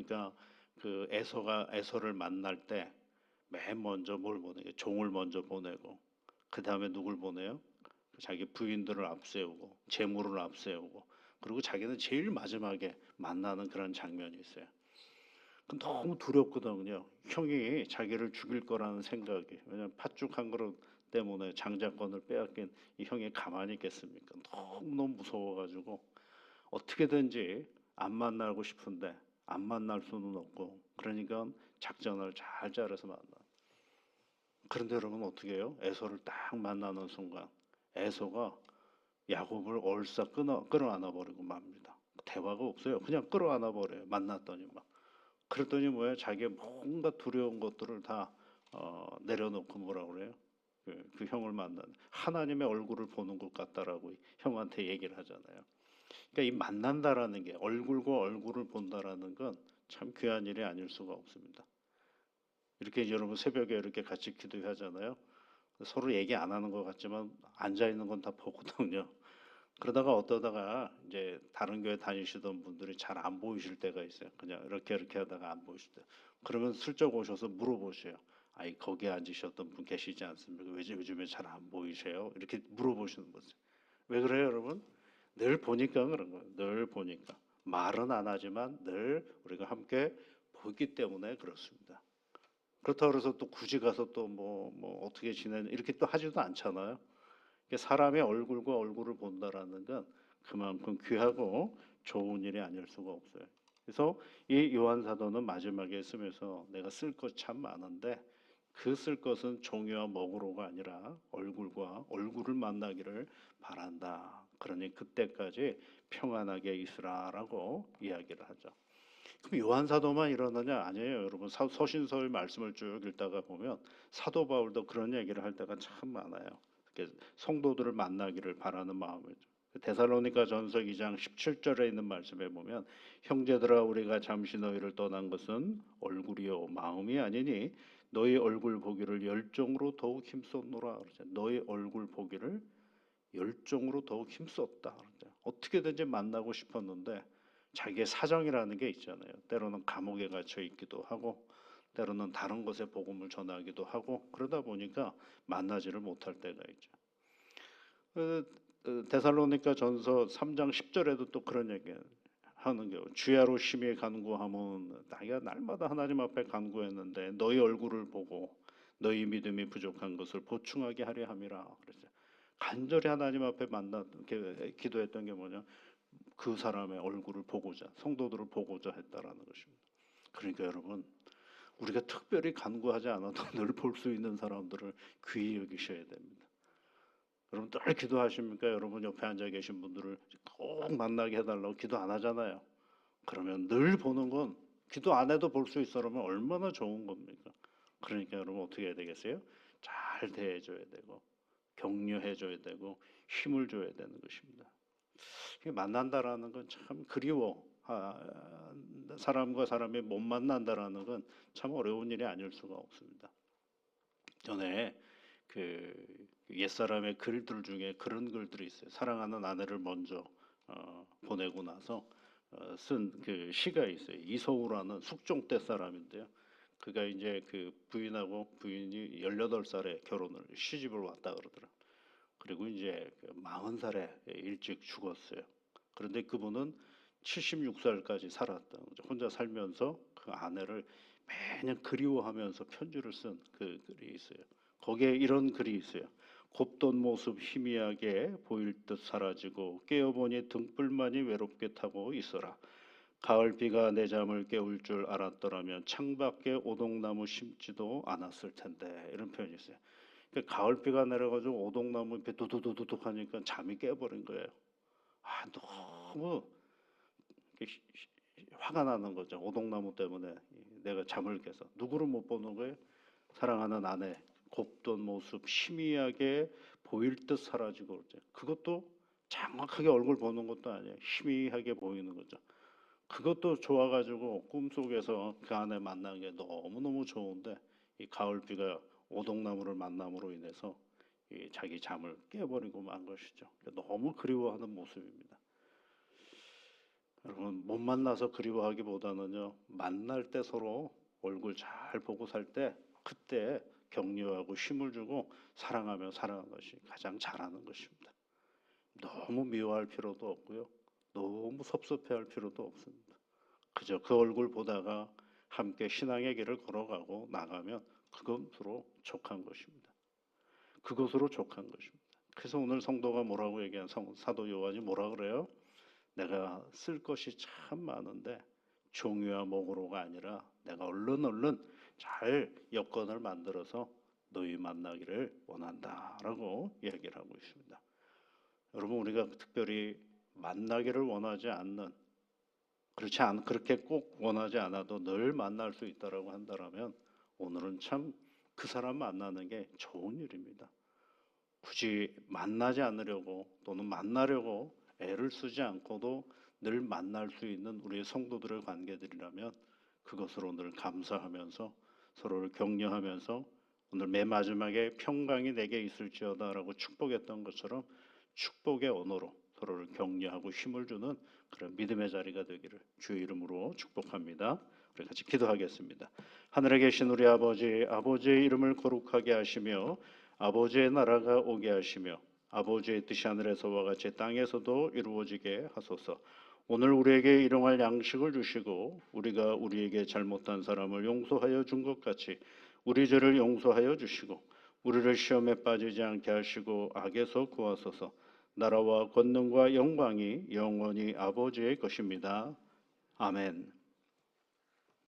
그러니까 그 에서를 만날 때 맨 먼저 뭘 보내요? 종을 먼저 보내고 그 다음에 누굴 보내요? 자기 부인들을 앞세우고 재물을 앞세우고 그리고 자기는 제일 마지막에 만나는 그런 장면이 있어요. 그 너무 두렵거든요. 형이 자기를 죽일 거라는 생각이. 왜냐면 팥죽 한 그릇 때문에 장자권을 빼앗긴 이 형이 가만히 있겠습니까? 너무너무 무서워가지고 어떻게든지 안 만나고 싶은데 안 만날 수는 없고 그러니까 작전을 잘 짜려서 만나. 그런데 여러분 어떻게 해요? 에서를 딱 만나는 순간 에서가 야곱을 얼싸 끌어안아 버리고 맙니다. 대화가 없어요. 그냥 끌어안아 버려요. 만났더니 막. 그랬더니 뭐야? 자기 뭔가 두려운 것들을 다 내려놓고 뭐라 그래요? 그 형을 만난 하나님의 얼굴을 보는 것 같다라고 형한테 얘기를 하잖아요. 그러니까 이 만난다라는 게 얼굴과 얼굴을 본다라는 건 참 귀한 일이 아닐 수가 없습니다. 이렇게 여러분 새벽에 이렇게 같이 기도하잖아요. 서로 얘기 안 하는 것 같지만 앉아 있는 건 다 보거든요. 그러다가 어떠다가 이제 다른 교회 다니시던 분들이 잘 안 보이실 때가 있어요. 그냥 이렇게 하다가 안 보이실 때. 그러면 슬쩍 오셔서 물어보세요. 아이 거기 앉으셨던 분 계시지 않습니까? 왜 요즘에 잘 안 보이세요? 이렇게 물어보시는 거죠. 왜 그래요, 여러분? 늘 보니까 그런 거예요. 늘 보니까. 말은 안 하지만 늘 우리가 함께 보기 때문에 그렇습니다. 그렇다고 해서 또 굳이 가서 또 뭐 어떻게 지내는 이렇게 또 하지도 않잖아요. 사람의 얼굴과 얼굴을 본다라는 건 그만큼 귀하고 좋은 일이 아닐 수가 없어요. 그래서 이 요한 사도는 마지막에 쓰면서 내가 쓸 것 참 많은데 그 쓸 것은 종이와 먹으로가 아니라 얼굴과 얼굴을 만나기를 바란다. 그러니 그때까지 평안하게 있으라라고 이야기를 하죠. 그럼 요한 사도만 이러느냐? 아니에요, 여러분. 서신서의 말씀을 쭉 읽다가 보면 사도 바울도 그런 얘기를 할 때가 참 많아요. 성도들을 만나기를 바라는 마음이죠. 데살로니가 전서 2장 17절에 있는 말씀에 보면 형제들아 우리가 잠시 너희를 떠난 것은 얼굴이요 마음이 아니니 너희 얼굴 보기를 열정으로 더욱 힘썼노라 그러죠. 너희 얼굴 보기를 열정으로 더욱 힘썼다. 어떻게든지 만나고 싶었는데 자기의 사정이라는 게 있잖아요. 때로는 감옥에 갇혀 있기도 하고 때로는 다른 곳에 복음을 전하기도 하고 그러다 보니까 만나지를 못할 때가 있죠. 데살로니가 전서 3장 10절에도 또 그런 얘기 하는 게 주야로 심히 간구하면 나이가 날마다 하나님 앞에 간구했는데 너희 얼굴을 보고 너희 믿음이 부족한 것을 보충하게 하려 함이라 그랬어요. 간절히 하나님 앞에 기도했던 게 뭐냐? 그 사람의 얼굴을 보고자 성도들을 보고자 했다라는 것입니다. 그러니까 여러분 우리가 특별히 간구하지 않아도 늘 볼 수 있는 사람들을 귀히 여기셔야 됩니다. 여러분 늘 기도하십니까? 여러분 옆에 앉아 계신 분들을 꼭 만나게 해달라고 기도 안 하잖아요. 그러면 늘 보는 건 기도 안 해도 볼 수 있어 그러면 얼마나 좋은 겁니까? 그러니까 여러분 어떻게 해야 되겠어요? 잘 대해줘야 되고 격려해줘야 되고 힘을 줘야 되는 것입니다. 만난다라는 건 참 그리워. 사람과 사람이 못 만난다라는 건 참 어려운 일이 아닐 수가 없습니다. 전에 그 옛사람의 글들 중에 그런 글들이 있어요. 사랑하는 아내를 먼저 보내고 나서 쓴 그 시가 있어요. 이소우라는 숙종 때 사람인데요. 그가 이제 그 부인이 18살에 결혼을 시집을 왔다 그러더라. 그리고 이제 40살에 일찍 죽었어요. 그런데 그분은 76살까지 살았다. 혼자 살면서 그 아내를 매년 그리워하면서 편지를 쓴 그 글이 있어요. 거기에 이런 글이 있어요. 곱던 모습 희미하게 보일 듯 사라지고 깨어보니 등불만이 외롭게 타고 있어라. 가을비가 내 잠을 깨울 줄 알았더라면 창밖에 오동나무 심지도 않았을 텐데 이런 표현이 있어요. 그러니까 가을비가 내려가지고 오동나무 잎에 두두두둑 하니까 잠이 깨버린 거예요. 너무 화가 나는 거죠. 오동나무 때문에 내가 잠을 깨서 누구를 못 보는 거예요? 사랑하는 아내 곱던 모습 희미하게 보일 듯 사라지고 그러죠. 그것도 정확하게 얼굴 보는 것도 아니에요. 희미하게 보이는 거죠. 그것도 좋아가지고 꿈속에서 그 아내 만난 게 너무너무 좋은데 이 가을비가 오동나무를 만남으로 인해서 이 자기 잠을 깨버리고 만 것이죠. 너무 그리워하는 모습입니다. 여러분 못 만나서 그리워하기보다는요, 만날 때 서로 얼굴 잘 보고 살 때 그때 격려하고 힘을 주고 사랑하며 살아가는 것이 가장 잘하는 것입니다. 너무 미워할 필요도 없고요, 너무 섭섭해할 필요도 없습니다. 그저 그 얼굴 보다가 함께 신앙의 길을 걸어가고 나가면 그것으로 족한 것입니다. 그것으로 족한 것입니다. 그래서 오늘 성도가 뭐라고 얘기한 사도 요한이 뭐라 그래요? 내가 쓸 것이 참 많은데 종이와 목으로가 아니라 내가 얼른 잘 여건을 만들어서 너희 만나기를 원한다라고 얘기를 하고 있습니다. 여러분, 우리가 특별히 만나기를 원하지 않는, 그렇게 꼭 원하지 않아도 늘 만날 수 있다라고 한다면 오늘은 참 그 사람 만나는 게 좋은 일입니다. 굳이 만나지 않으려고 또는 만나려고 애를 쓰지 않고도 늘 만날 수 있는 우리의 성도들의 관계들이라면 그것으로 늘 감사하면서 서로를 격려하면서 오늘 맨 마지막에 평강이 내게 있을지어다라고 축복했던 것처럼 축복의 언어로 서로를 격려하고 힘을 주는 그런 믿음의 자리가 되기를 주의 이름으로 축복합니다. 우리 같이 기도하겠습니다. 하늘에 계신 우리 아버지, 아버지의 이름을 거룩하게 하시며 아버지의 나라가 오게 하시며 아버지의 뜻이 하늘에서와 같이 땅에서도 이루어지게 하소서. 오늘 우리에게 일용할 양식을 주시고 우리가 우리에게 잘못한 사람을 용서하여 준 것 같이 우리 죄를 용서하여 주시고 우리를 시험에 빠지지 않게 하시고 악에서 구하소서. 나라와 권능과 영광이 영원히 아버지의 것입니다. 아멘.